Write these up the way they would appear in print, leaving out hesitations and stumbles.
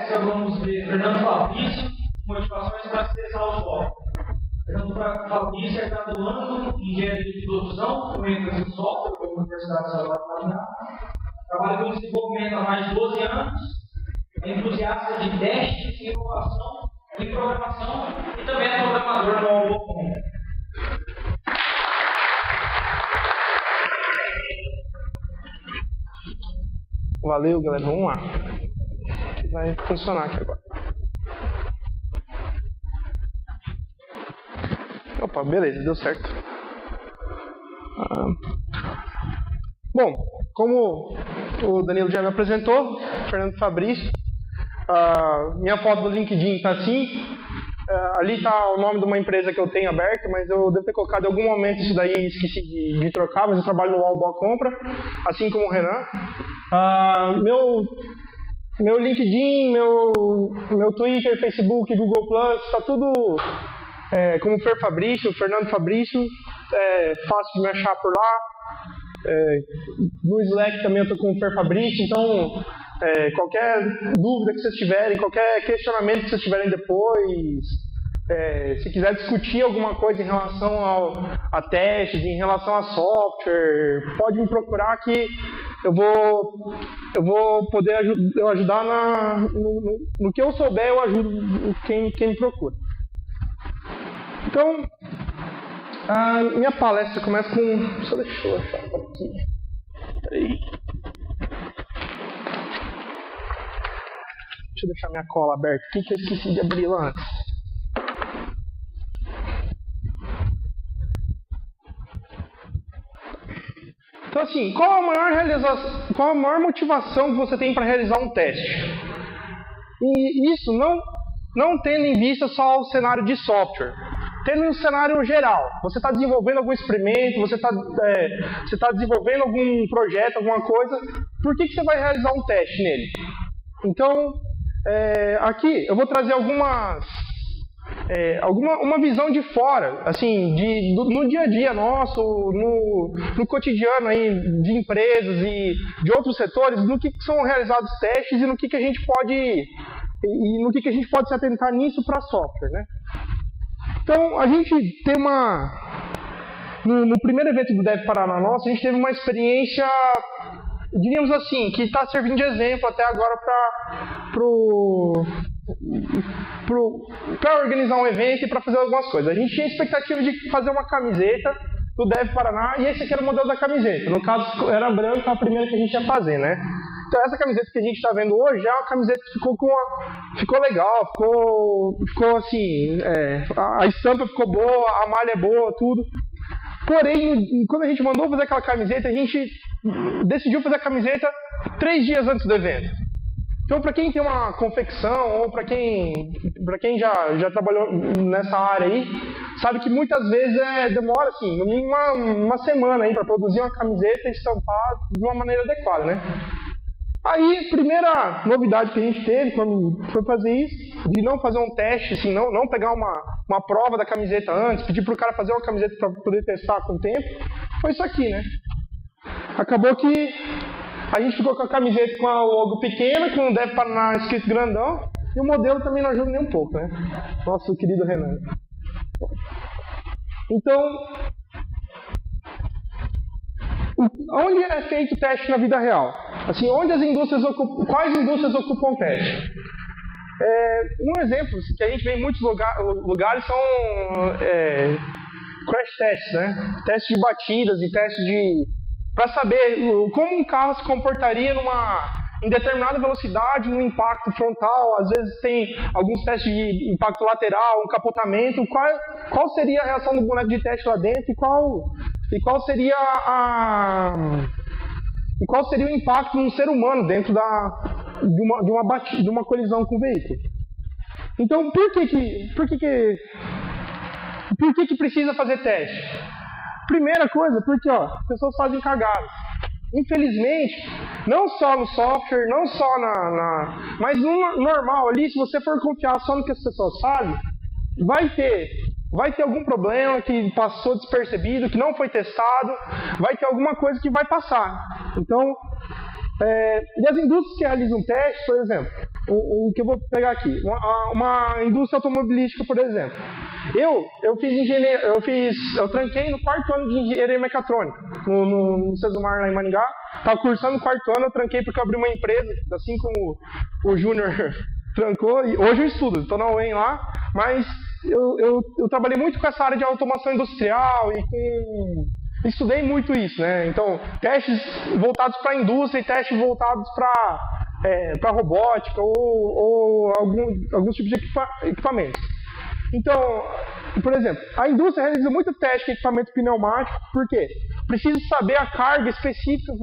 palestra vamos ver Fernando Fabrício, motivações para acessar o software. Fernando Fabrício é graduando em engenharia de produção, com ênfase em software, pela Universidade Estadual de Paraná. Trabalha com desenvolvimento há mais de 12 anos, é entusiasta de testes, inovação e programação, e também é programador no Algoconda. Valeu, galera. Vamos lá. Vai funcionar aqui agora. Opa, beleza, deu certo. Bom, como o Danilo já me apresentou, Fernando Fabrício, minha foto do LinkedIn está assim. Ali está o nome de uma empresa que eu tenho aberta, mas eu devo ter colocado em algum momento isso daí e esqueci de trocar, mas eu trabalho no UOL Boa Compra, assim como o Renan. Meu LinkedIn, meu Twitter, Facebook, Google+, está tudo como Fer Fabrício, Fernando Fabrício, fácil de me achar por lá. No Slack também eu estou com o Fer Fabrício, então qualquer dúvida que vocês tiverem, qualquer questionamento que vocês tiverem depois, se quiser discutir alguma coisa em relação a testes, em relação a software, pode me procurar que eu vou poder ajudar no que eu souber, eu ajudo quem me procura. Então, a minha palestra começa com... Deixa eu achar aqui. Peraí. Deixa eu deixar minha cola aberta aqui que eu esqueci de abrir lá antes. Então assim, qual a maior motivação que você tem para realizar um teste? E isso não tendo em vista só o cenário de software. Tendo um cenário geral, você está desenvolvendo algum experimento, você está desenvolvendo algum projeto, alguma coisa, por que você vai realizar um teste nele? Então, aqui eu vou trazer uma visão de fora, assim, no dia a dia nosso, no cotidiano aí de empresas e de outros setores, no que são realizados testes e no que a gente pode se atentar nisso para software, né? Então, a gente tem no primeiro evento do Dev Paraná nosso, a gente teve uma experiência, diríamos assim, que está servindo de exemplo até agora para organizar um evento e para fazer algumas coisas. A gente tinha a expectativa de fazer uma camiseta do Dev Paraná, e esse aqui era o modelo da camiseta. No caso, era branca, a primeira que a gente ia fazer, né? Então essa camiseta que a gente está vendo hoje é uma camiseta que ficou legal, ficou assim, a estampa ficou boa, a malha é boa, tudo. Porém, quando a gente mandou fazer aquela camiseta, a gente decidiu fazer a camiseta 3 dias antes do evento. Então, para quem tem uma confecção ou para quem já trabalhou nessa área aí, sabe que muitas vezes demora assim, no mínimo uma semana aí para produzir uma camiseta e estampar de uma maneira adequada, né? Aí, a primeira novidade que a gente teve quando foi fazer isso, de não fazer um teste, assim, não pegar uma prova da camiseta antes, pedir para o cara fazer uma camiseta para poder testar com o tempo, foi isso aqui, né? Acabou que a gente ficou com a camiseta com a logo pequena, com o Dev Paraná escrito grandão, e o modelo também não ajuda nem um pouco, né? Nosso querido Renan. Então, onde é feito o teste na vida real? Assim, quais indústrias ocupam teste? Um exemplo que a gente vê em muitos lugares são crash tests, né? Testes de batidas e testes para saber como um carro se comportaria em determinada velocidade, no impacto frontal. Às vezes tem alguns testes de impacto lateral, um capotamento. Qual seria a reação do boneco de teste lá dentro e qual seria o impacto no ser humano dentro de uma colisão com o veículo? Então, por que precisa fazer teste? Primeira coisa, porque as pessoas fazem cagadas. Infelizmente, não só no software, não só mas no normal ali, se você for confiar só no que as pessoas fazem, vai ter algum problema que passou despercebido, que não foi testado, vai ter alguma coisa que vai passar. Então, e as indústrias que realizam testes, por exemplo, o que eu vou pegar aqui? Uma indústria automobilística, por exemplo. Eu tranquei no 4º ano de engenharia mecatrônica, no Cesumar, lá em Maringá. Estava cursando no 4º ano, eu tranquei porque eu abri uma empresa, assim como o Júnior trancou, e hoje eu estudo, estou na UEM lá, mas eu trabalhei muito com essa área de automação industrial e estudei muito isso, né? Então, testes voltados para a indústria e testes voltados para robótica ou alguns tipos de equipamentos. Então, por exemplo, a indústria realiza muito teste de equipamento pneumático, por quê? Precisa saber a carga específica que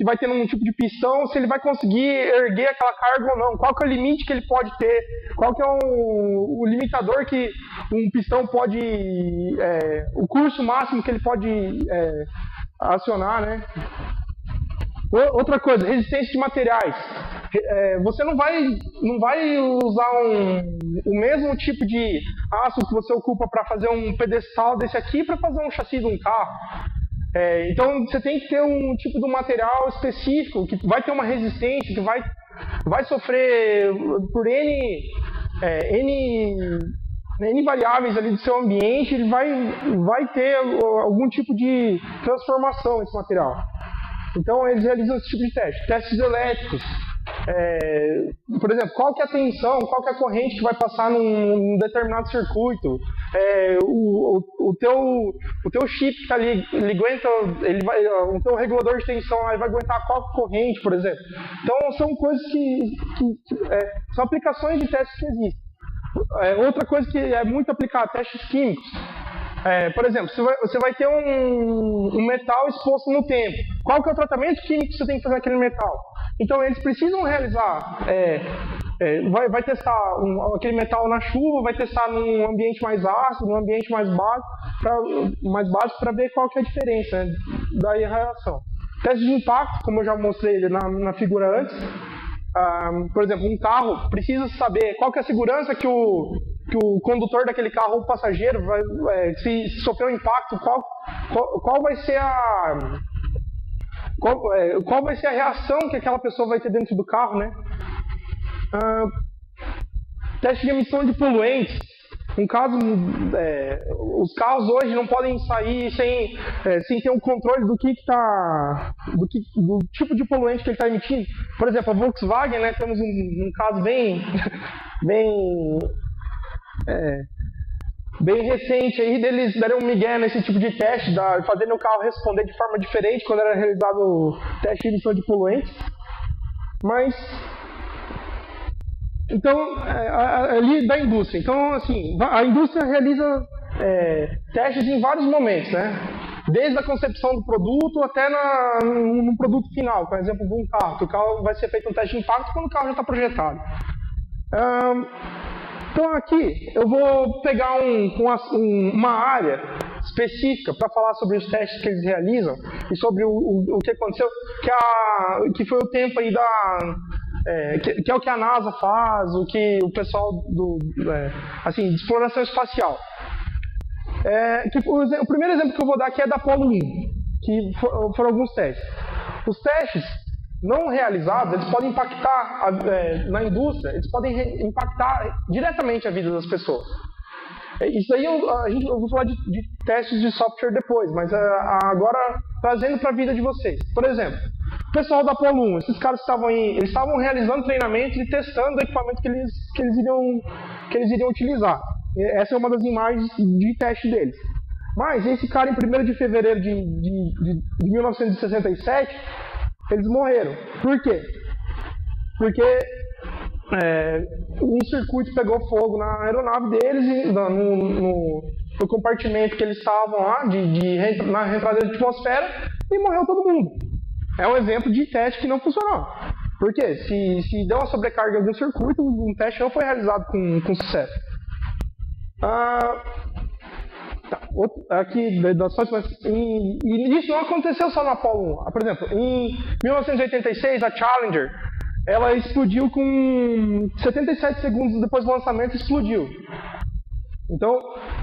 vai ter num tipo de pistão, se ele vai conseguir erguer aquela carga ou não, qual que é o limite que ele pode ter, qual que é o limitador que um pistão pode, o curso máximo que ele pode acionar, né? Outra coisa, resistência de materiais. Você não vai usar o mesmo tipo de aço que você ocupa para fazer um pedestal desse aqui para fazer um chassi de um carro. Então você tem que ter um tipo de material específico que vai ter uma resistência, que vai sofrer por N variáveis ali do seu ambiente, ele vai ter algum tipo de transformação nesse material. Então eles realizam esse tipo de teste. Testes elétricos. Por exemplo, qual que é a tensão, qual que é a corrente que vai passar num determinado circuito. O teu chip que está ali, o teu regulador de tensão vai aguentar qual corrente, por exemplo. Então são coisas são aplicações de testes que existem. Outra coisa que é muito aplicada, testes químicos. Por exemplo, você vai ter um metal exposto no tempo. Qual que é o tratamento químico que você tem que fazer naquele metal? Então eles precisam realizar, vai testar aquele metal na chuva, vai testar num ambiente mais ácido, num ambiente mais básico para ver qual que é a diferença, né, da reação. Teste de impacto, como eu já mostrei na figura antes. Por exemplo, um carro precisa saber qual que é a segurança que o condutor daquele carro ou o passageiro se sofrer um impacto, qual vai ser a reação que aquela pessoa vai ter dentro do carro, né? Teste de emissão de poluentes. No caso, os carros hoje não podem sair sem ter um controle do tipo de poluente que ele está emitindo. Por exemplo, a Volkswagen, né, temos um caso bem recente aí deles deram um migué nesse tipo de teste, fazendo o carro responder de forma diferente quando era realizado o teste de emissão de poluentes. Mas então, ali da indústria. Então, assim, a indústria realiza testes em vários momentos, né? Desde a concepção do produto até no produto final, por exemplo, de um carro. Que o carro vai ser feito um teste de impacto quando o carro já está projetado. Então, aqui eu vou pegar uma área específica para falar sobre os testes que eles realizam e sobre o que aconteceu, que foi o tempo aí que é o que a NASA faz, o que o pessoal de exploração espacial. O primeiro exemplo que eu vou dar aqui é da Apollo 1, que foram alguns testes. Os testes não realizados, eles podem impactar na indústria, eles podem impactar diretamente a vida das pessoas. Isso aí eu vou falar de testes de software depois, mas agora trazendo para a vida de vocês. Por exemplo, o pessoal da Apollo 1, esses caras eles estavam realizando treinamentos e testando o equipamento que eles iriam utilizar. Essa é uma das imagens de teste deles. Mas esse cara, em 1º de fevereiro de 1967, eles morreram. Por quê? Porque um circuito pegou fogo na aeronave deles, no compartimento que eles estavam lá, na reentrada da atmosfera, e morreu todo mundo. É um exemplo de teste que não funcionou. Por quê? Se deu uma sobrecarga em algum circuito, um teste não foi realizado com sucesso. Aqui, e isso não aconteceu só na Apollo 1. Por exemplo, em 1986, a Challenger, ela explodiu com 77 segundos depois do lançamento, explodiu. Então,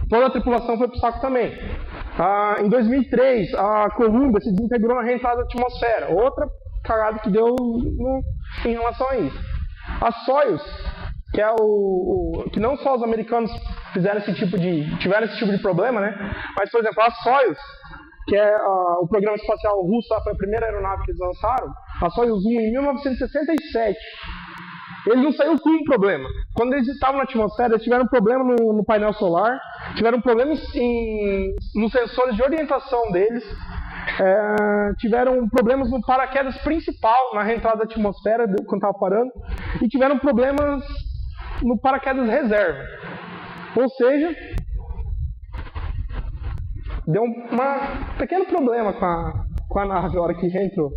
toda a tripulação foi pro saco também. Em 2003, a Columbia se desintegrou na reentrada da atmosfera. Outra cagada que deu em relação a isso. A Soyuz, que é que não só os americanos tiveram esse tipo de problema, né? Mas, por exemplo, a Soyuz, que é o programa espacial russo, foi a primeira aeronave que eles lançaram, a Soyuz 1 em 1967. Ele não saiu com um problema. Quando eles estavam na atmosfera, eles tiveram problema no painel solar, tiveram problemas nos sensores de orientação deles, tiveram problemas no paraquedas principal, na reentrada da atmosfera, quando estava parando, e tiveram problemas no paraquedas reserva. Ou seja, deu um pequeno problema com a nave na hora que entrou.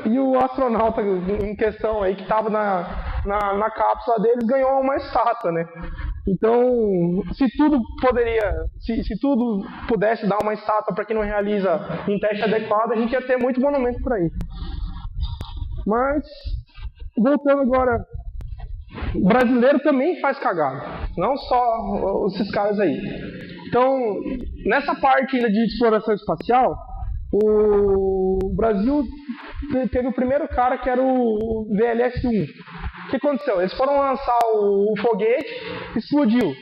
E o astronauta em questão aí, que estava na cápsula deles, ganhou uma estátua, né? Então, se tudo pudesse dar uma estátua para quem não realiza em teste adequado, a gente ia ter muito monumento por aí. Mas, voltando agora, o brasileiro também faz cagada, não só esses caras aí. Então, nessa parte ainda de exploração espacial, o Brasil teve o primeiro cara, que era o VLS-1. O que aconteceu? Eles foram lançar o foguete, explodiu.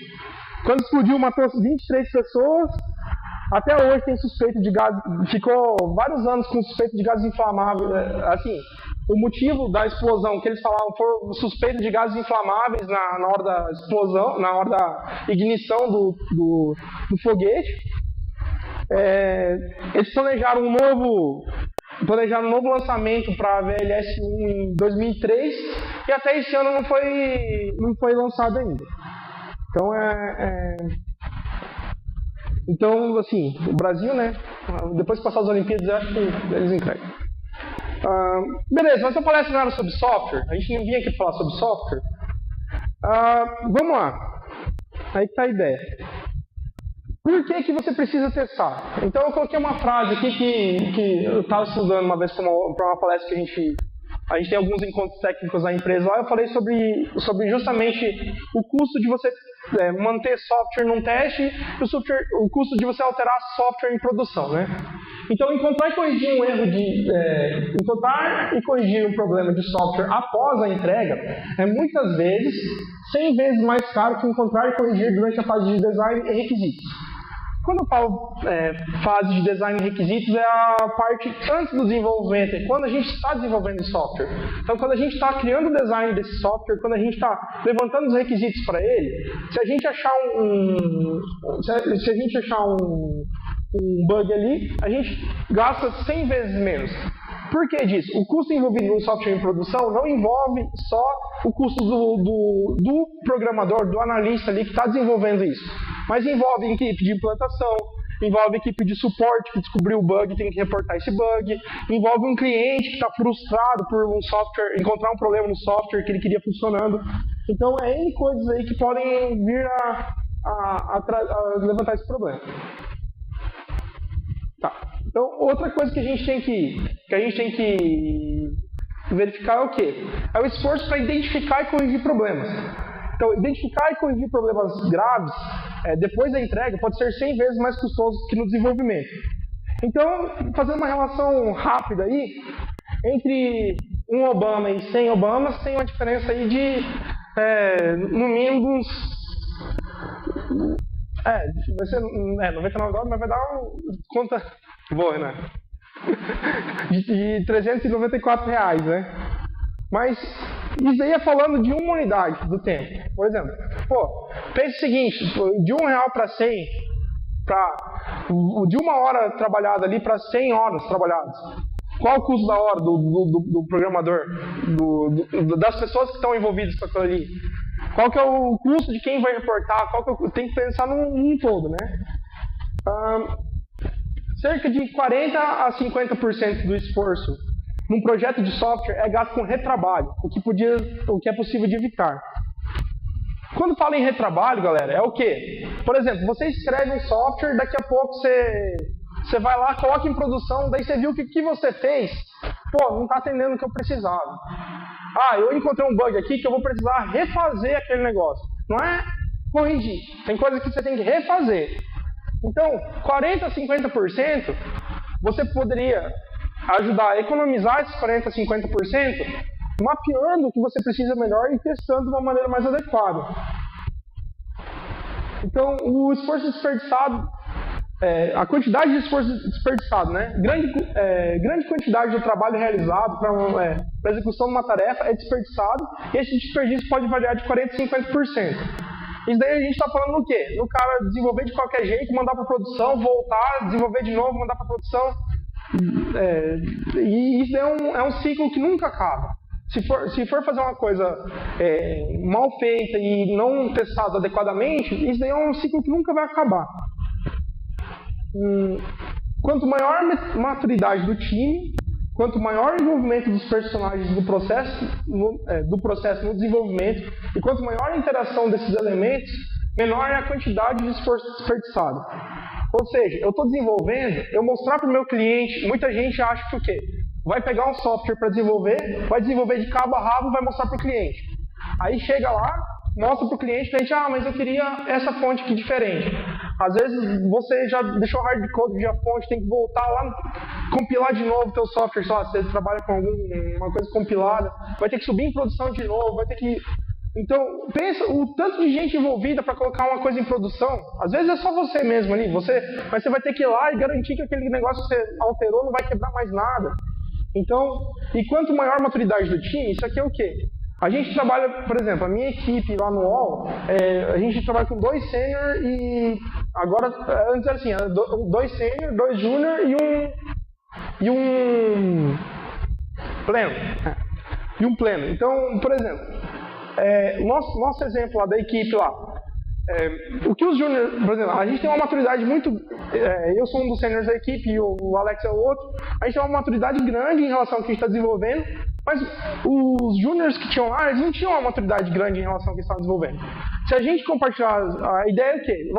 Quando explodiu, matou 23 pessoas. Até hoje tem suspeito de gás, ficou vários anos com suspeito de gases inflamáveis. Assim, o motivo da explosão que eles falavam foi suspeito de gases inflamáveis na hora da explosão, na hora da ignição do foguete. Eles planejaram um novo lançamento para a VLS-1 em 2003 e até esse ano não foi lançado ainda. Então, assim, o Brasil, né, depois de passar as Olimpíadas, eu acho que eles entregam. Beleza, mas a palestra não era sobre software, a gente não vinha aqui falar sobre software. Vamos lá, aí está a ideia. Por que você precisa testar? Então eu coloquei uma frase aqui que eu estava estudando uma vez para uma palestra que a gente tem alguns encontros técnicos na empresa lá. Eu falei sobre justamente o custo de você manter software num teste e o custo de você alterar software em produção, né? Então encontrar e corrigir um erro encontrar e corrigir um problema de software após a entrega é muitas vezes 100 vezes mais caro que encontrar e corrigir durante a fase de design e requisitos. Quando eu falo fase de design e requisitos, é a parte antes do desenvolvimento, é quando a gente está desenvolvendo software. Então, quando a gente está criando o design desse software, quando a gente está levantando os requisitos para ele, se a gente achar um bug ali, a gente gasta 100 vezes menos. Por que disso? O custo envolvido no software em produção não envolve só o custo do programador, do analista ali que está desenvolvendo isso, mas envolve equipe de implantação, envolve equipe de suporte que descobriu o bug e tem que reportar esse bug, envolve um cliente que está frustrado por um software, encontrar um problema no software que ele queria funcionando. Então, é N coisas aí que podem vir a levantar esse problema. Tá. Então, outra coisa que a gente tem que verificar é o quê? É o esforço para identificar e corrigir problemas. Então, identificar e corrigir problemas graves depois da entrega pode ser 100 vezes mais custoso que no desenvolvimento. Então, fazendo uma relação rápida aí, entre um Obama e 100 Obamas, tem uma diferença aí de, no mínimo, uns... vai ser 99 dólares, mas vai dar conta boa, né? De 394 reais, né? Mas isso aí é falando de uma unidade do tempo. Por exemplo, pense o seguinte, de R$1 para 100, de uma hora trabalhada ali para 100 horas trabalhadas. Qual o custo da hora do programador, das pessoas que estão envolvidas com aquilo ali? Qual que é o custo de quem vai reportar? Tem que pensar num todo, né? Cerca de 40% a 50% do esforço num projeto de software é gasto com retrabalho, o que é possível de evitar. Quando fala em retrabalho, galera, é o quê? Por exemplo, você escreve um software, daqui a pouco você vai lá, coloca em produção, daí você viu que o que você fez, não está atendendo o que eu precisava. Eu encontrei um bug aqui que eu vou precisar refazer aquele negócio. Não é corrigir, tem coisa que você tem que refazer. Então, 40% a 50%, você poderia ajudar a economizar esses 40% a 50% mapeando o que você precisa melhor e testando de uma maneira mais adequada. Então, o esforço desperdiçado, a quantidade de esforço desperdiçado, né? Grande quantidade de trabalho realizado para a execução de uma tarefa é desperdiçado, e esse desperdício pode variar de 40% a 50%. Isso daí a gente está falando no quê? No cara desenvolver de qualquer jeito, mandar para produção, voltar, desenvolver de novo, mandar para produção. E isso daí é um ciclo que nunca acaba. Se for fazer uma coisa mal feita e não testada adequadamente, isso daí é um ciclo que nunca vai acabar. Quanto maior a maturidade do time, quanto maior o envolvimento dos personagens do processo no desenvolvimento, e quanto maior a interação desses elementos, menor é a quantidade de esforço desperdiçado. Ou seja, eu estou desenvolvendo, eu mostrar para o meu cliente, muita gente acha que o quê? Vai pegar um software para desenvolver, vai desenvolver de cabo a rabo e vai mostrar para o cliente. Aí chega lá, mostra para o cliente, mas eu queria essa fonte aqui diferente. Às vezes você já deixou o hardcode de a fonte, tem que voltar lá, compilar de novo o teu software, sei lá, se você trabalha com alguma coisa compilada, vai ter que subir em produção de novo, vai ter que... Então, pensa o tanto de gente envolvida para colocar uma coisa em produção. Às vezes é só você mesmo ali, mas você vai ter que ir lá e garantir que aquele negócio que você alterou não vai quebrar mais nada. Então, e quanto maior a maturidade do time, isso aqui é o quê? A gente trabalha, por exemplo, a minha equipe lá no UOL, a gente trabalha com 2 sênior e agora, antes era assim, 2 sênior, 2 júnior e um pleno. E um pleno. Então, por exemplo, nosso exemplo lá da equipe lá, o que os júniores, por exemplo, a gente tem uma maturidade muito, eu sou um dos sêniors da equipe e o Alex é o outro, a gente tem uma maturidade grande em relação ao que a gente está desenvolvendo, mas os júniors que tinham lá, eles não tinham uma maturidade grande em relação ao que eles estavam desenvolvendo. Se a gente compartilhar, a ideia é o quê?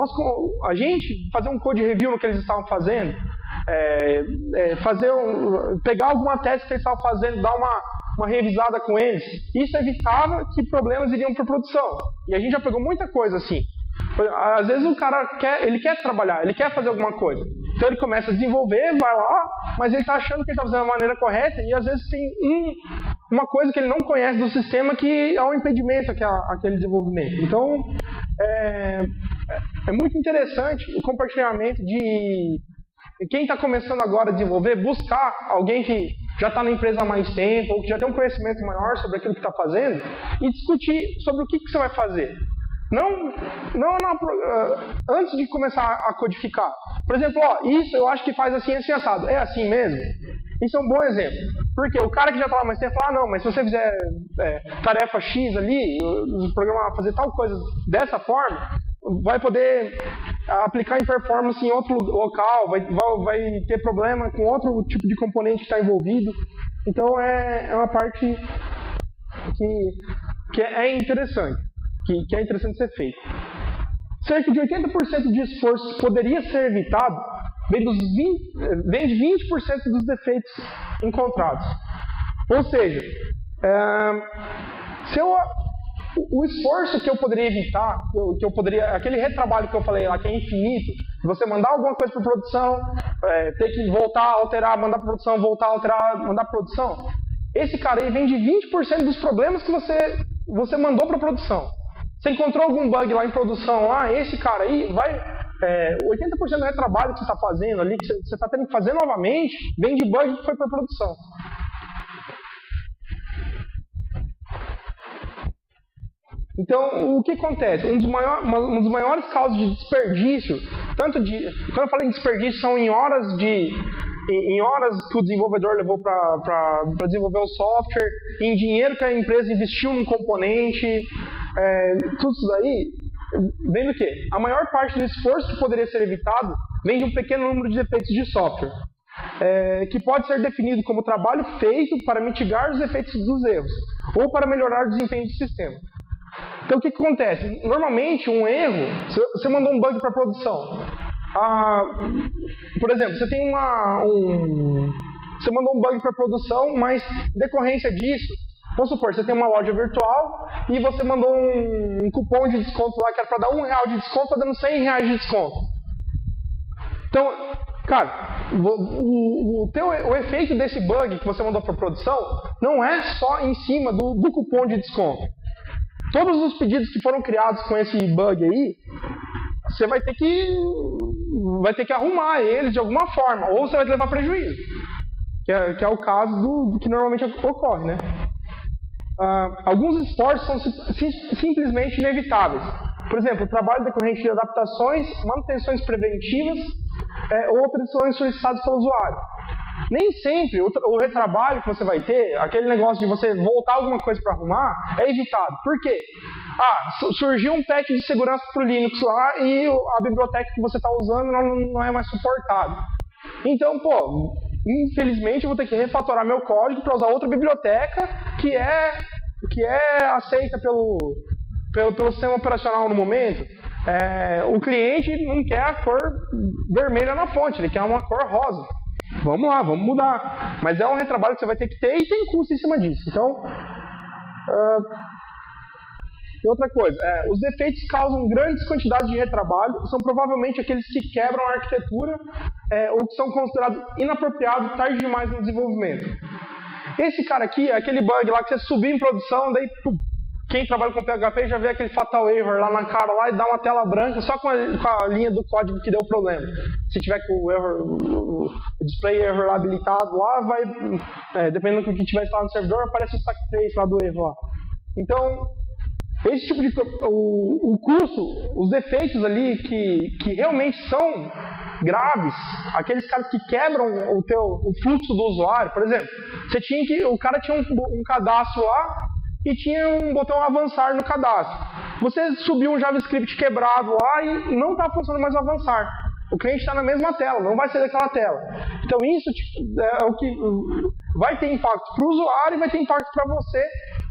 A gente fazer um code review no que eles estavam fazendo, pegar alguma tese que eles estavam fazendo, dar uma revisada com eles, isso evitava que problemas iriam para produção. E a gente já pegou muita coisa assim. Às vezes o cara quer trabalhar, ele quer fazer alguma coisa. Então ele começa a desenvolver, vai lá, mas ele está achando que ele está fazendo da maneira correta, e às vezes tem uma coisa que ele não conhece do sistema que é um impedimento àquele desenvolvimento. Então é muito interessante o compartilhamento de quem está começando agora a desenvolver, buscar alguém que já está na empresa há mais tempo, ou que já tem um conhecimento maior sobre aquilo que está fazendo, e discutir sobre o que você vai fazer. Antes de começar a codificar. Por exemplo, isso eu acho que faz assim, assim, assado. É assim mesmo? Isso é um bom exemplo. Porque o cara que já está lá mais tempo fala, não, mas se você fizer tarefa X ali, o programa vai fazer tal coisa dessa forma, vai poder aplicar em performance em outro local, vai ter problema com outro tipo de componente que está envolvido. Então é uma parte que é interessante, que é interessante ser feito. Cerca de 80% de esforço que poderia ser evitado vem de 20% dos defeitos encontrados. Ou seja, o esforço que eu poderia evitar, aquele retrabalho que eu falei lá, que é infinito, você mandar alguma coisa para produção, ter que voltar, alterar, mandar para produção, voltar, alterar, mandar para produção, esse cara aí vem de 20% dos problemas que você mandou para produção. Você encontrou algum bug lá em produção, esse cara aí vai... 80% do retrabalho que você está fazendo ali, que você está tendo que fazer novamente, vem de bug que foi para produção. Então, o que acontece? Um dos maiores causas de desperdício, quando eu falei de desperdício, são em horas que o desenvolvedor levou para desenvolver o software, em dinheiro que a empresa investiu num componente, tudo isso daí, vem do quê? A maior parte do esforço que poderia ser evitado vem de um pequeno número de defeitos de software, que pode ser definido como trabalho feito para mitigar os efeitos dos erros, ou para melhorar o desempenho do sistema. Então o que acontece? Normalmente um erro, você mandou um bug para produção. Por exemplo, você tem você mandou um bug para produção, mas em decorrência disso, vamos supor, você tem uma loja virtual e você mandou um cupom de desconto lá que era para dar R$1 de desconto, está dando R$100 de desconto. Então, cara, o efeito desse bug que você mandou para produção não é só em cima do cupom de desconto. Todos os pedidos que foram criados com esse bug aí, você vai ter que arrumar eles de alguma forma, ou você vai levar prejuízo, que é o caso do que normalmente ocorre, né? Alguns esforços são simplesmente inevitáveis. Por exemplo, o trabalho decorrente de adaptações, manutenções preventivas ou operações solicitadas pelo usuário. Nem sempre o retrabalho que você vai ter, aquele negócio de você voltar alguma coisa para arrumar, é evitado. Por quê? Surgiu um patch de segurança para o Linux lá e a biblioteca que você está usando não é mais suportada. Então, infelizmente eu vou ter que refatorar meu código para usar outra biblioteca que é aceita pelo sistema operacional no momento. O cliente não quer a cor vermelha na fonte, ele quer uma cor rosa. Vamos lá, vamos mudar. Mas é um retrabalho que você vai ter que ter e tem custo em cima disso. Então, e outra coisa, os defeitos causam grandes quantidades de retrabalho, são provavelmente aqueles que quebram a arquitetura ou que são considerados inapropriados tarde demais no desenvolvimento. Esse cara aqui é aquele bug lá que você subir em produção, daí quem trabalha com PHP já vê aquele fatal error lá na cara lá e dá uma tela branca só com a linha do código que deu problema. Se tiver com o display error lá habilitado lá, vai, dependendo do que tiver instalado no servidor, aparece o stack trace lá do erro lá. Então, esse tipo de o custo, os defeitos ali que realmente são graves, aqueles caras que quebram o fluxo do usuário, por exemplo, o cara tinha um cadastro lá e tinha um botão avançar no cadastro. Você subiu um JavaScript quebrado lá e não está funcionando mais o avançar. O cliente está na mesma tela, não vai sair daquela tela. Então isso é o que vai ter impacto para o usuário e vai ter impacto para você,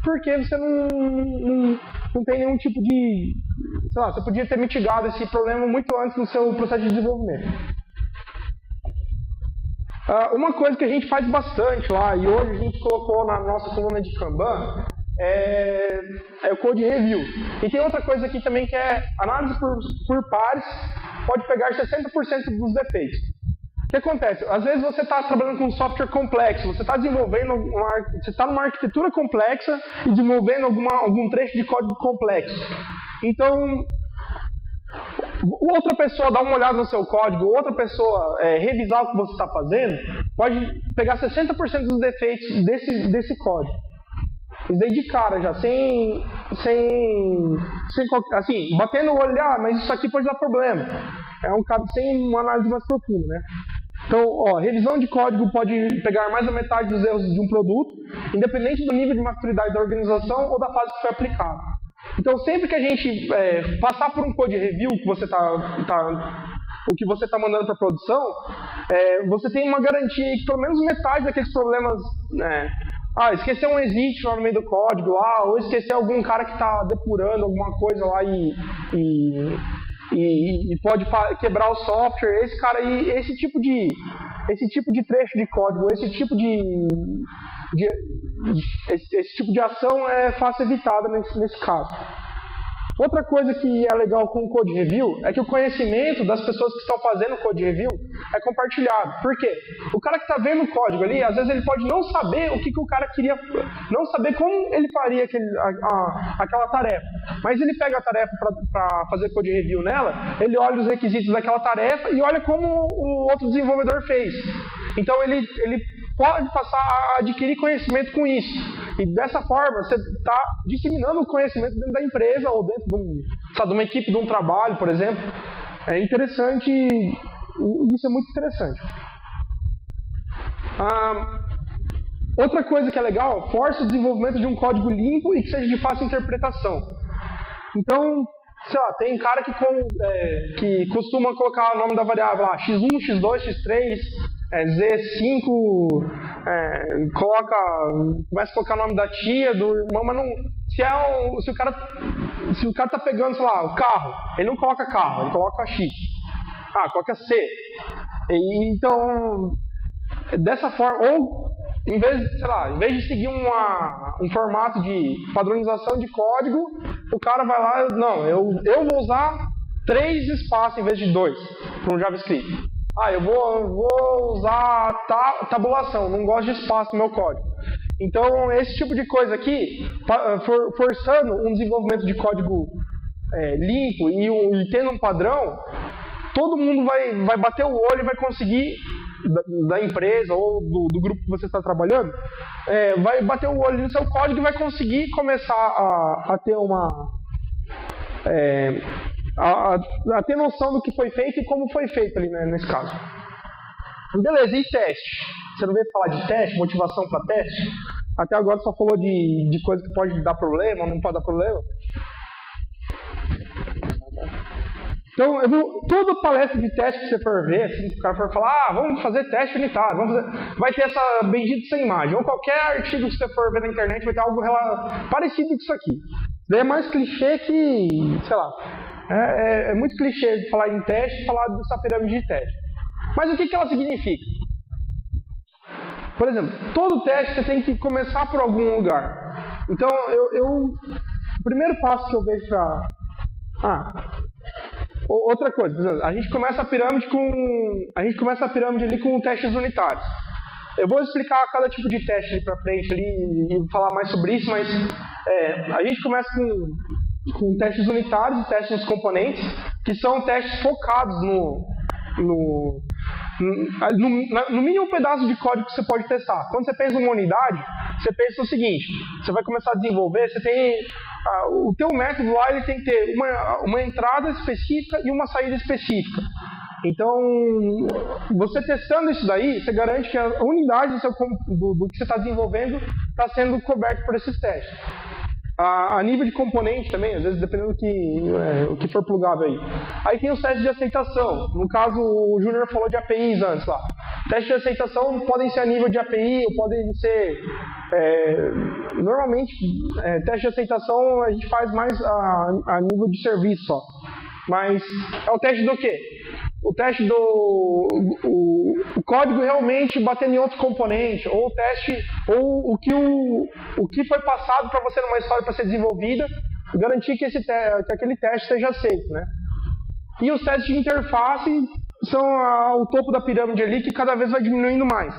porque você não tem nenhum tipo de... Sei lá, você podia ter mitigado esse problema muito antes no seu processo de desenvolvimento. Uma coisa que a gente faz bastante lá, e hoje a gente colocou na nossa coluna de Kanban, é o code review. E tem outra coisa aqui também que é análise por pares, pode pegar 60% dos defeitos. O que acontece? Às vezes você está trabalhando com um software complexo, você está desenvolvendo você está numa arquitetura complexa e desenvolvendo algum trecho de código complexo. Então, outra pessoa dar uma olhada no seu código, outra pessoa revisar o que você está fazendo, pode pegar 60% dos defeitos desse código. Isso daí de cara já, assim, batendo o olho, mas isso aqui pode dar problema. Sem uma análise mais profunda, né? Então, revisão de código pode pegar mais da metade dos erros de um produto, independente do nível de maturidade da organização ou da fase que foi aplicada. Então, sempre que a gente passar por um code review que você o que você está mandando para produção, você tem uma garantia que pelo menos metade daqueles problemas, esquecer um exit lá no meio do código lá, ou esquecer algum cara que está depurando alguma coisa lá e pode quebrar o software, esse cara aí, esse tipo de trecho de código, esse tipo de ação é fácil evitada nesse caso. Outra coisa que é legal com o Code Review é que o conhecimento das pessoas que estão fazendo o Code Review é compartilhado. Por quê? O cara que está vendo o código ali, às vezes ele pode não saber o que o cara queria, não saber como ele faria aquela tarefa. Mas ele pega a tarefa para fazer Code Review nela, ele olha os requisitos daquela tarefa e olha como o outro desenvolvedor fez. Então ele pode passar a adquirir conhecimento com isso. E dessa forma, você está disseminando o conhecimento dentro da empresa ou dentro de uma equipe de um trabalho, por exemplo. É interessante, isso é muito interessante. Outra coisa que é legal, força o desenvolvimento de um código limpo e que seja de fácil interpretação. Então, sei lá, tem cara que costuma colocar o nome da variável lá, x1, x2, x3, Z5, começa a colocar o nome da tia, do irmão, mas não. Se o cara tá pegando, sei lá, o carro, ele não coloca carro, ele coloca X. Coloca C. Então, dessa forma, ou em vez de seguir um formato de padronização de código, o cara vai lá, não, eu vou usar 3 espaços em vez de 2 para um JavaScript. eu vou usar tabulação, não gosto de espaço no meu código. Então, esse tipo de coisa aqui, forçando um desenvolvimento de código limpo e tendo um padrão, todo mundo vai bater o olho e vai conseguir, da empresa ou do grupo que você está trabalhando, vai bater o olho no seu código e vai conseguir começar a ter a ter noção do que foi feito e como foi feito ali, né, nesse caso. Beleza, e teste? Você não veio falar de teste, motivação para teste? Até agora só falou de coisa que pode dar problema ou não pode dar problema. Então, toda palestra de teste que você for ver, assim, se o cara for falar, vamos fazer teste unitário, vai ter essa bendita sem imagem. Ou qualquer artigo que você for ver na internet vai ter algo parecido com isso aqui. Isso daí é mais clichê que, sei lá, é muito clichê falar em teste e falar dessa pirâmide de teste. Mas o que ela significa? Por exemplo, todo teste você tem que começar por algum lugar. Então, o primeiro passo que eu vejo para... outra coisa, por exemplo, a gente começa a pirâmide ali com testes unitários. Eu vou explicar cada tipo de teste ali para frente ali, e falar mais sobre isso, mas a gente começa com testes unitários e testes nos componentes, que são testes focados no mínimo pedaço de código que você pode testar. Quando você pensa em uma unidade, você pensa o seguinte: você vai começar a desenvolver, você tem o teu método lá, ele tem que ter uma entrada específica e uma saída específica. Então, você testando isso daí, você garante que a unidade do que você está desenvolvendo está sendo coberta por esses testes. A nível de componente também, às vezes dependendo do que for plugável aí. Aí tem os testes de aceitação. No caso, o Júnior falou de APIs antes lá. Testes de aceitação podem ser a nível de API, ou podem ser... normalmente, teste de aceitação a gente faz mais a nível de serviço só. Mas é o teste do quê? O teste o código realmente batendo em outro componente, ou o teste, ou o que foi passado para você numa história para ser desenvolvida, garantir que aquele teste seja aceito, né? E os testes de interface são o topo da pirâmide ali, que cada vez vai diminuindo mais.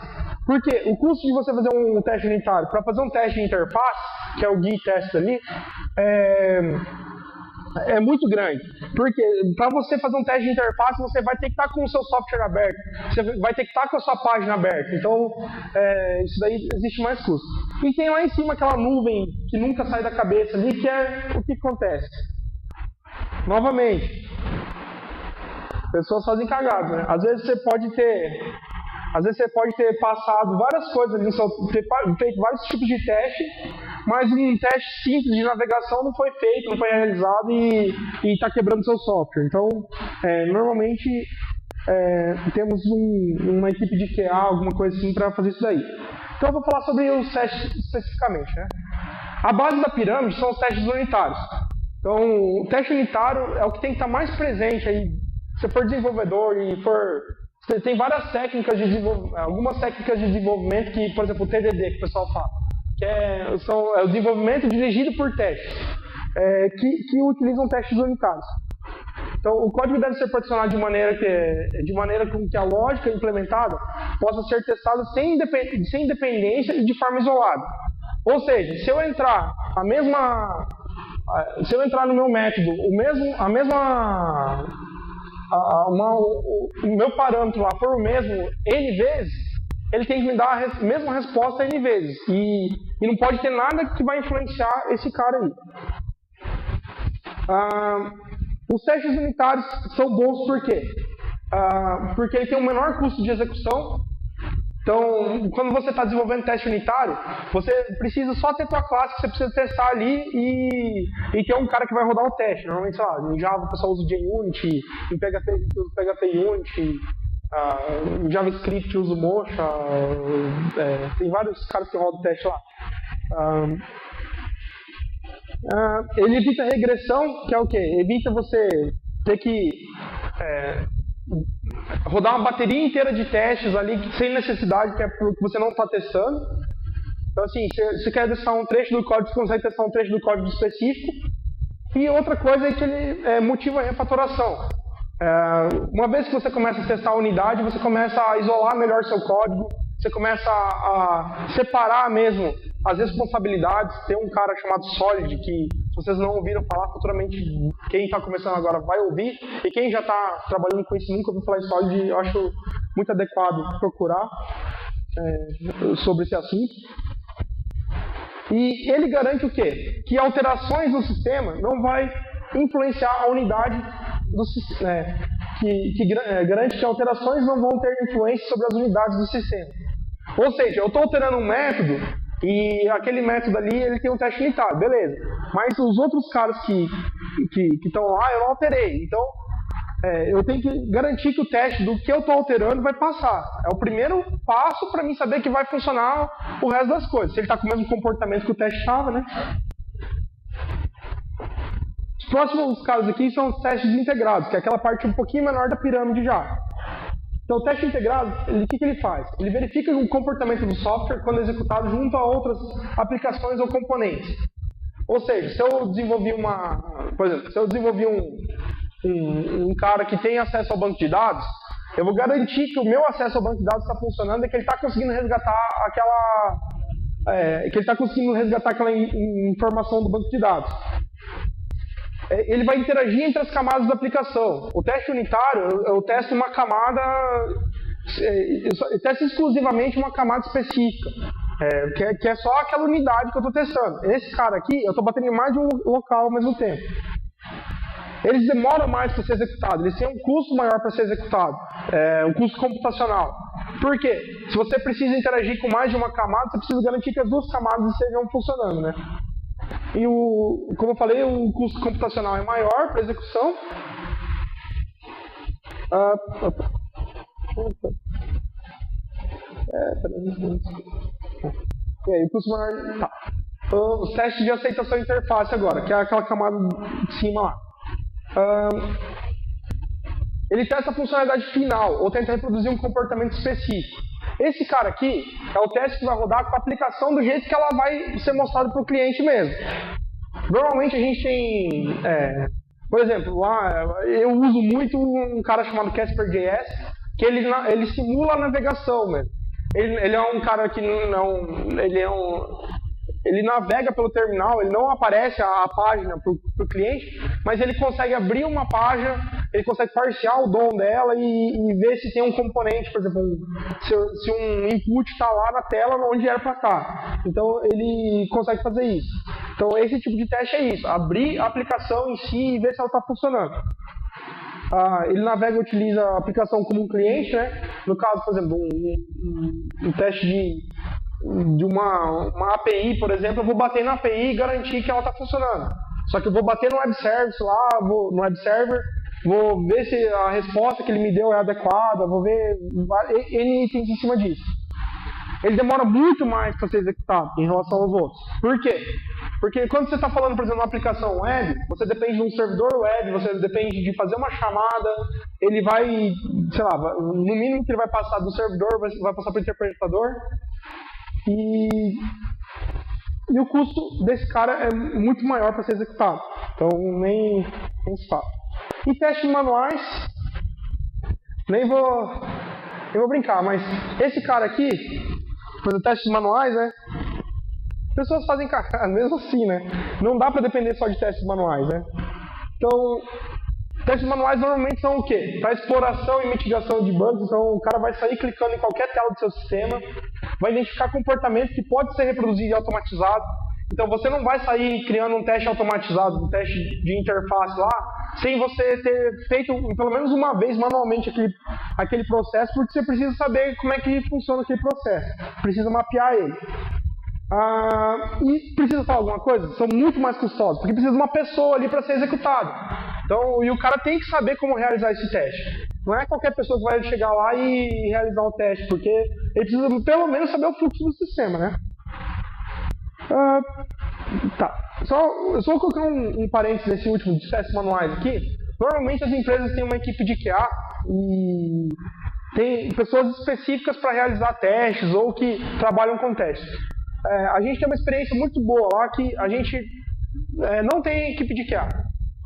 Por quê? O custo de você fazer um teste unitário, para fazer um teste de interface, que é o GUI test ali, é muito grande, porque para você fazer um teste de interface, você vai ter que estar com o seu software aberto, você vai ter que estar com a sua página aberta, então isso daí existe mais custo. E tem lá em cima aquela nuvem que nunca sai da cabeça ali, que é o que acontece. Novamente, pessoas fazem cagado, né? Às vezes você pode ter passado várias coisas ali, ter feito vários tipos de teste, mas um teste simples de navegação não foi feito, não foi realizado e está quebrando seu software. Então, normalmente, temos uma equipe de QA, alguma coisa assim, para fazer isso daí. Então, eu vou falar sobre os testes especificamente, né? A base da pirâmide são os testes unitários. Então, o teste unitário é o que tem que estar mais presente aí. Se você for desenvolvedor e você tem várias técnicas de desenvolvimento, algumas técnicas de desenvolvimento que, por exemplo, o TDD, que o pessoal fala, que é o desenvolvimento dirigido por testes, que utilizam testes unitários. Então, o código deve ser particionado de maneira com que a lógica implementada possa ser testada sem dependência e de forma isolada. Ou seja, se eu entrar no meu método, o meu parâmetro lá for o mesmo N vezes, ele tem que me dar a mesma resposta N vezes. E não pode ter nada que vai influenciar esse cara aí. Os testes unitários são bons por quê? Porque ele tem um menor custo de execução. Então, quando você está desenvolvendo teste unitário, você precisa só ter tua classe que você precisa testar ali e ter um cara que vai rodar o teste. Normalmente, sei lá, em Java o pessoal usa o JUnit, em PHP usa o PHP Unit, em JavaScript usa o Mocha, tem vários caras que rodam o teste lá. Ele evita regressão, que é o quê? Evita você ter que rodar uma bateria inteira de testes ali sem necessidade, que é porque você não está testando. Então, assim, você quer testar um trecho do código, você consegue testar um trecho do código específico. E outra coisa é que ele motiva a refatoração. Uma vez que você começa a testar a unidade, você começa a isolar melhor seu código, você começa a separar mesmo as responsabilidades. Tem um cara chamado Solid, que se vocês não ouviram falar, futuramente quem está começando agora vai ouvir, e quem já está trabalhando com isso nunca ouviu falar de Solid, eu acho muito adequado procurar sobre esse assunto. E ele garante o quê? Que alterações no sistema não vai influenciar a unidade do sistema, garante que alterações não vão ter influência sobre as unidades do sistema. Ou seja, eu estou alterando um método e aquele método ali ele tem um teste unitário, beleza. Mas os outros caras que estão lá eu não alterei. Então, eu tenho que garantir que o teste do que eu estou alterando vai passar. É o primeiro passo para mim saber que vai funcionar o resto das coisas. Se ele está com o mesmo comportamento que o teste estava, né? Os próximos casos aqui são os testes integrados, que é aquela parte um pouquinho menor da pirâmide já. Então, o teste integrado, o que ele faz? Ele verifica o comportamento do software quando executado junto a outras aplicações ou componentes. Ou seja, se eu desenvolvi por exemplo, se eu desenvolvi um cara que tem acesso ao banco de dados, eu vou garantir que o meu acesso ao banco de dados está funcionando e que ele está conseguindo resgatar aquela informação do banco de dados. Ele vai interagir entre as camadas da aplicação. O teste unitário, eu testo uma camada, eu testo exclusivamente uma camada específica, que é só aquela unidade que eu estou testando. Esse cara aqui, eu estou batendo em mais de um local ao mesmo tempo. Eles demoram mais para ser executados, eles têm um custo maior para ser executado, um custo computacional. Por quê? Se você precisa interagir com mais de uma camada, você precisa garantir que as duas camadas estejam funcionando, né? E como eu falei, o custo computacional é maior para execução. E aí, o custo maior. Tá. Os testes de aceitação e interface agora, que é aquela camada de cima lá. Ele testa a funcionalidade final, ou tenta reproduzir um comportamento específico. Esse cara aqui é o teste que vai rodar com a aplicação do jeito que ela vai ser mostrada para o cliente mesmo. Normalmente a gente tem, por exemplo, lá eu uso muito um cara chamado Casper.js, que ele simula a navegação mesmo. Ele é um cara que ele navega pelo terminal, ele não aparece a página para o cliente, mas ele consegue abrir uma página, ele consegue parsear o DOM dela e ver se tem um componente, por exemplo, se um input está lá na tela onde era para estar. Então ele consegue fazer isso. Então esse tipo de teste é isso, abrir a aplicação em si e ver se ela está funcionando. Ele navega e utiliza a aplicação como um cliente, né? No caso, por exemplo, um teste de uma API, por exemplo, eu vou bater na API e garantir que ela está funcionando. Só que eu vou bater no web service lá, no web server, vou ver se a resposta que ele me deu é adequada, vou ver N itens em cima disso. Ele demora muito mais para ser executado em relação aos outros. Por quê? Porque quando você está falando, por exemplo, de uma aplicação web, você depende de um servidor web, você depende de fazer uma chamada, ele vai, sei lá, no mínimo que ele vai passar do servidor, vai passar para o interpretador, e o custo desse cara é muito maior para ser executado. Então, nem se fala. E testes manuais, nem vou brincar, mas esse cara aqui, fazer testes manuais, né? Pessoas fazem cagada, mesmo assim, né? Não dá para depender só de testes manuais, né? Então, testes manuais normalmente são o quê? Para exploração e mitigação de bugs. Então, o cara vai sair clicando em qualquer tela do seu sistema, vai identificar comportamento que pode ser reproduzido e automatizado. Então, você não vai sair criando um teste automatizado, um teste de interface lá, sem você ter feito pelo menos uma vez manualmente aquele processo, porque você precisa saber como é que funciona aquele processo. Precisa mapear ele. E precisa falar alguma coisa? São muito mais custosos, porque precisa de uma pessoa ali para ser executado. Então, e o cara tem que saber como realizar esse teste. Não é qualquer pessoa que vai chegar lá e realizar o teste, porque ele precisa pelo menos saber o fluxo do sistema, né? Tá. Eu só vou colocar um parênteses nesse último de testes manuais aqui. Normalmente as empresas têm uma equipe de QA e tem pessoas específicas para realizar testes ou que trabalham com testes. A gente tem uma experiência muito boa lá que a gente não tem equipe de QA.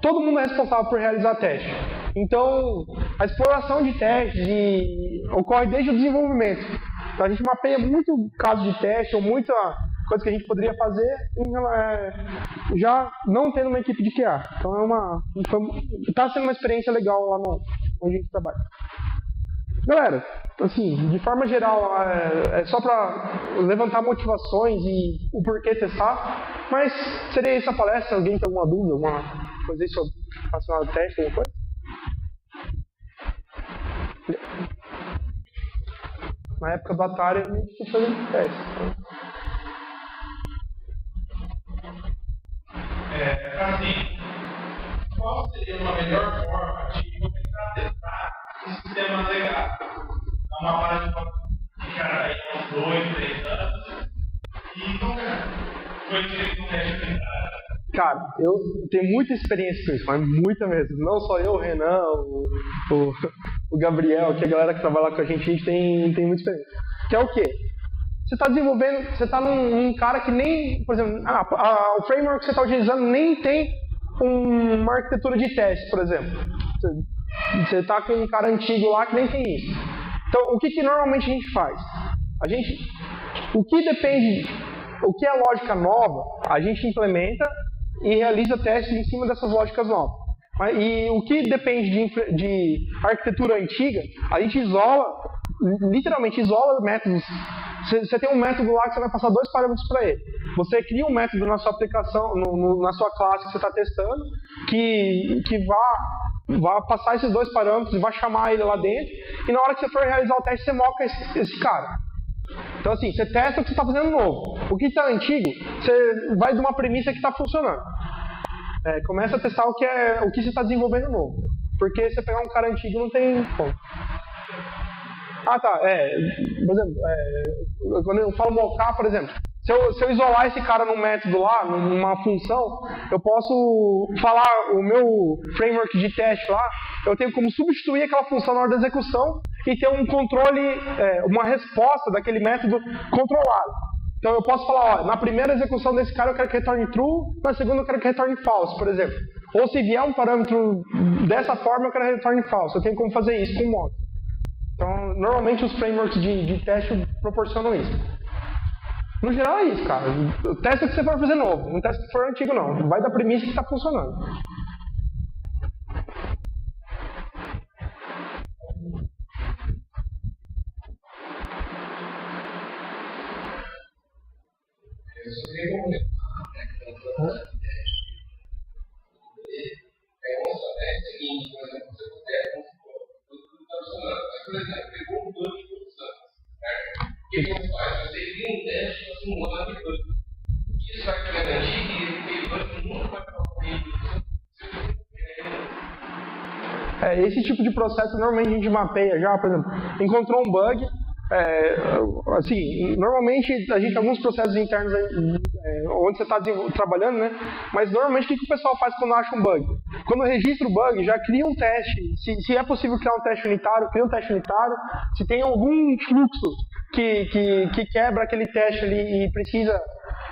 Todo mundo é responsável por realizar teste. Então, a exploração de testes ocorre desde o desenvolvimento. Então, a gente mapeia muito caso de teste ou muita coisa que a gente poderia fazer já não tendo uma equipe de QA. Então, está sendo uma experiência legal lá onde a gente trabalha. Galera, assim, de forma geral, é só para levantar motivações e o porquê testar, mas seria essa palestra. Alguém tem alguma dúvida, alguma coisa aí sobre relacionado ao teste, alguma coisa? Na época do Atari, a gente tinha fazendo teste. Assim, qual seria uma melhor forma de começar a testar um sistema legado? É uma parte de cara aí uns 2, 3 anos e nunca foi feito um teste unidade. Cara, eu tenho muita experiência com isso, mas muita mesmo. Não só eu, o Renan, o Gabriel, que é a galera que trabalha com a gente tem muita experiência. Que é o quê? Você está desenvolvendo, você está num cara que nem, por exemplo, o framework que você está utilizando nem tem uma arquitetura de teste, por exemplo. Você está com um cara antigo lá que nem tem isso. Então, o que normalmente a gente faz? O que é lógica nova, a gente implementa e realiza testes em cima dessas lógicas novas. E o que depende de arquitetura antiga, a gente literalmente isola métodos. Você tem um método lá que você vai passar 2 parâmetros para ele. Você cria um método na sua aplicação, na sua classe que você está testando, que vá passar esses 2 parâmetros e vai chamar ele lá dentro. E na hora que você for realizar o teste, você moca esse cara. Então assim, você testa o que você está fazendo novo. O que está antigo, você vai de uma premissa que está funcionando. Começa a testar o que você está desenvolvendo novo. Porque você pegar um cara antigo não tem como. Por exemplo, quando eu falo mocar, por exemplo, se eu isolar esse cara num método lá, numa função, eu posso falar o meu framework de teste lá, eu tenho como substituir aquela função na hora da execução e ter um controle, uma resposta daquele método controlado. Então eu posso falar, na primeira execução desse cara eu quero que retorne true, na segunda eu quero que retorne false, por exemplo. Ou se vier um parâmetro dessa forma eu quero que retorne false. Eu tenho como fazer isso com o modo. Então, normalmente os frameworks de teste proporcionam isso. No geral é isso, cara. Testa o que você for fazer novo, não testa o que for antigo não. Vai da premissa que está funcionando. Por exemplo, pegou um bug de produção, certo? O que você faz? Você cria um teste e simula de bug. Isso vai te garantir que esse bug nunca vai ficar corrigido. Esse tipo de processo normalmente a gente mapeia já, por exemplo, encontrou um bug. Normalmente a gente tem alguns processos internos onde você está trabalhando, né? Mas normalmente o que o pessoal faz quando acha um bug? Quando registra o bug, já cria um teste. Se é possível criar um teste unitário, cria um teste unitário. Se tem algum fluxo que quebra aquele teste ali e precisa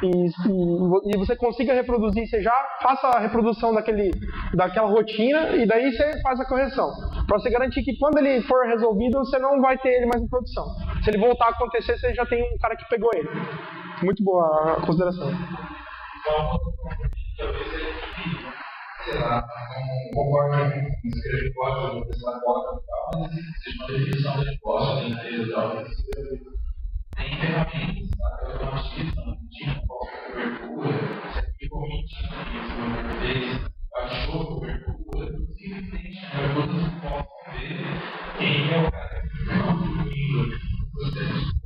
e você consiga reproduzir, você já faça a reprodução daquela rotina e daí você faz a correção. Para você garantir que quando ele for resolvido, você não vai ter ele mais em produção. Se ele voltar a acontecer, você já tem um cara que pegou ele. Muito boa a consideração. Então, talvez ele, sei lá, não concorda com escrever código, não precisar código e tal, mas existe uma definição de código na empresa e tal. Tem ferramentas, sabe? Automatização, tipo, cobertura, você comite isso uma vez, baixou cobertura, simplesmente, todos os postos dele, quem é o cara que está construindo o processo.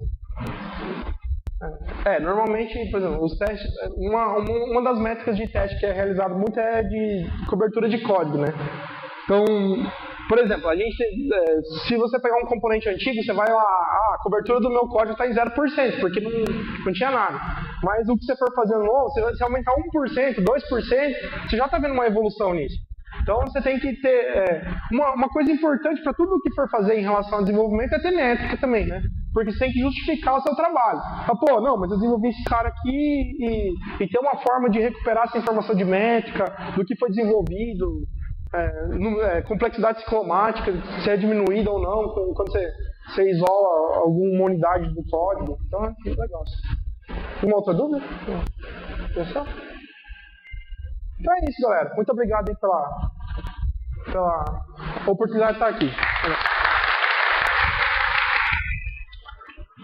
Normalmente, por exemplo, os testes, uma das métricas de teste que é realizado muito é de cobertura de código, né? Então, por exemplo, se você pegar um componente antigo, você vai lá, a cobertura do meu código está em 0%, porque não tinha nada. Mas o que você for fazendo novo, se aumentar 1%, 2%, você já está vendo uma evolução nisso. Então você tem que ter uma coisa importante para tudo o que for fazer em relação ao desenvolvimento é ter métrica também, né? Porque você tem que justificar o seu trabalho. Mas eu desenvolvi esse cara aqui e ter uma forma de recuperar essa informação de métrica, do que foi desenvolvido. complexidade ciclomática, se é diminuída ou não, quando você isola alguma unidade do código. Então é legal. Uma outra dúvida? Pessoal? Então é isso, galera. Muito obrigado aí pela oportunidade de estar aqui.